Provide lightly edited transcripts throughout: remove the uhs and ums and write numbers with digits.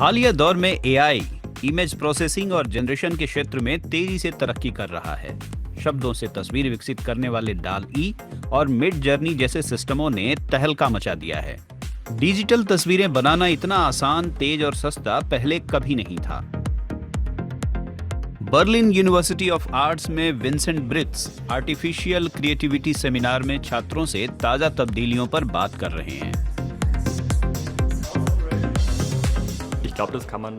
हालिया दौर में एआई इमेज प्रोसेसिंग और जनरेशन के क्षेत्र में तेजी से तरक्की कर रहा है। शब्दों से तस्वीर विकसित करने वाले डाल-ई और मिड जर्नी जैसे सिस्टमों ने तहलका मचा दिया है। डिजिटल तस्वीरें बनाना इतना आसान, तेज और सस्ता पहले कभी नहीं था। बर्लिन यूनिवर्सिटी ऑफ आर्ट्स में Vincent Brits artificial creativity seminar में छात्रों से ताजा तब्दीलियों पर बात कर रहे हैं।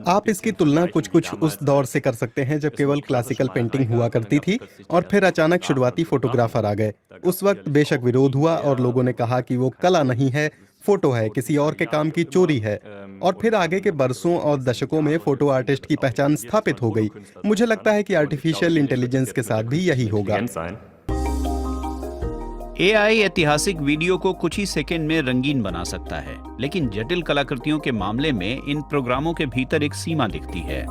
आप इसकी तुलना कुछ उस दौर से कर सकते हैं जब केवल क्लासिकल पेंटिंग हुआ करती थी और फिर अचानक शुरुआती फोटोग्राफर आ गए। उस वक्त बेशक विरोध हुआ और लोगों ने कहा कि वो कला नहीं है, फोटो है, किसी और के काम की चोरी है। और फिर आगे के बरसों और दशकों में फोटो आर्टिस्ट की पहचान स्थापित हो गई। मुझे लगता है कि आर्टिफिशियल इंटेलिजेंस के साथ भी यही होगा। एआई ऐतिहासिक वीडियो को कुछ ही सेकंड में रंगीन बना सकता है, लेकिन जटिल कलाकृतियों के मामले में इन प्रोग्रामों के भीतर एक सीमा दिखती है।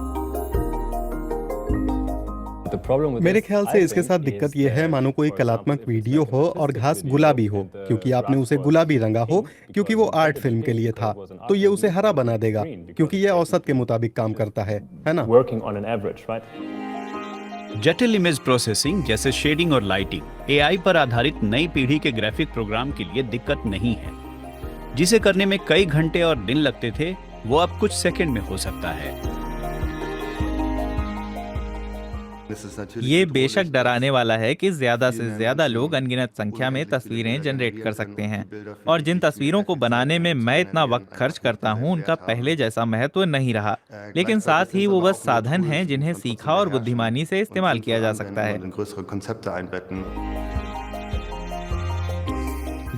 मेरे ख्याल से इसके साथ दिक्कत यह है, मानो कोई कलात्मक वीडियो हो और घास गुलाबी हो क्योंकि आपने उसे गुलाबी रंगा हो, क्योंकि वो आर्ट फिल्म के लिए था, तो ये उसे हरा बना देगा क्योंकि ये औसत के मुताबिक काम करता है ना? जटिल इमेज प्रोसेसिंग जैसे शेडिंग और लाइटिंग एआई पर आधारित नई पीढ़ी के ग्राफिक प्रोग्राम के लिए दिक्कत नहीं है। जिसे करने में कई घंटे और दिन लगते थे, वो अब कुछ सेकंड में हो सकता है। ये बेशक डराने वाला है कि ज्यादा से ज्यादा लोग अनगिनत संख्या में तस्वीरें जनरेट कर सकते हैं और जिन तस्वीरों को बनाने में मैं इतना वक्त खर्च करता हूँ उनका पहले जैसा महत्व नहीं रहा, लेकिन साथ ही वो बस साधन हैं जिन्हें सीखा और बुद्धिमानी से इस्तेमाल किया जा सकता है।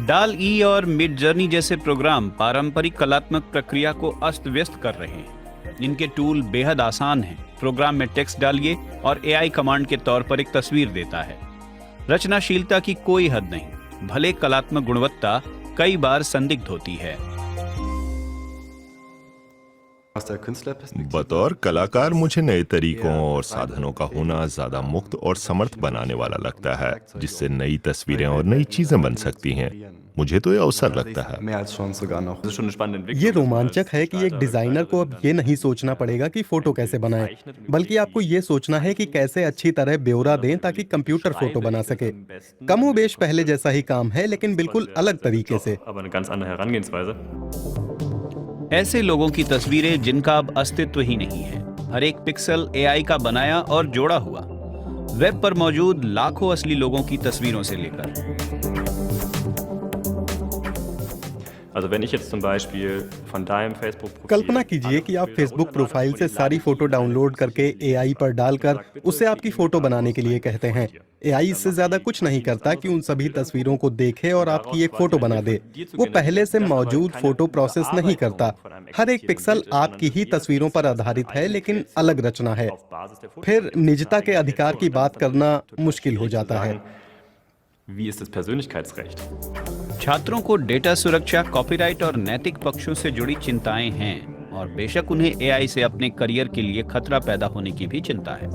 डाल-ई और मिड जर्नी जैसे प्रोग्राम पारंपरिक कलात्मक प्रक्रिया को अस्त व्यस्त कर रहे हैं। इनके टूल बेहद आसान हैं। प्रोग्राम में टेक्स्ट डालिए और एआई कमांड के तौर पर एक तस्वीर देता है। रचनाशीलता की कोई हद नहीं, भले कलात्मक गुणवत्ता कई बार संदिग्ध होती है। बतौर कलाकार मुझे नए तरीकों और साधनों का होना ज्यादा मुक्त और समर्थ बनाने वाला लगता है, जिससे नई तस्वीरें और नई चीजें बन सकती हैं। मुझे तो ये अवसर लगता है। ये रोमांचक है कि एक डिजाइनर को अब ये नहीं सोचना पड़ेगा कि फोटो कैसे बनाएं, बल्कि आपको ये सोचना है कि कैसे अच्छी तरह ब्यौरा दें ताकि कंप्यूटर फोटो बना सके। कमोबेश पहले जैसा ही काम है, लेकिन बिल्कुल अलग तरीके से। ऐसे लोगों की तस्वीरें जिनका अब अस्तित्व ही नहीं है, हर एक पिक्सल एआई का बनाया और जोड़ा हुआ। वेब पर मौजूद लाखों असली लोगों की तस्वीरों से लेकर कल्पना कीजिए कि आप फेसबुक प्रोफाइल से सारी फोटो डाउनलोड करके एआई पर डालकर उसे आपकी फोटो बनाने के लिए कहते हैं। एआई इससे ज्यादा कुछ नहीं करता कि उन सभी तस्वीरों को देखे और आपकी एक फोटो बना दे। वो पहले से मौजूद फोटो प्रोसेस नहीं करता। हर एक पिक्सल आपकी ही तस्वीरों पर आधारित है, लेकिन अलग रचना है। फिर निजता के अधिकार की बात करना मुश्किल हो जाता है। छात्रों को डेटा सुरक्षा, कॉपीराइट और नैतिक पक्षों से जुड़ी चिंताएं हैं और बेशक उन्हें एआई से अपने करियर के लिए खतरा पैदा होने की भी चिंता है।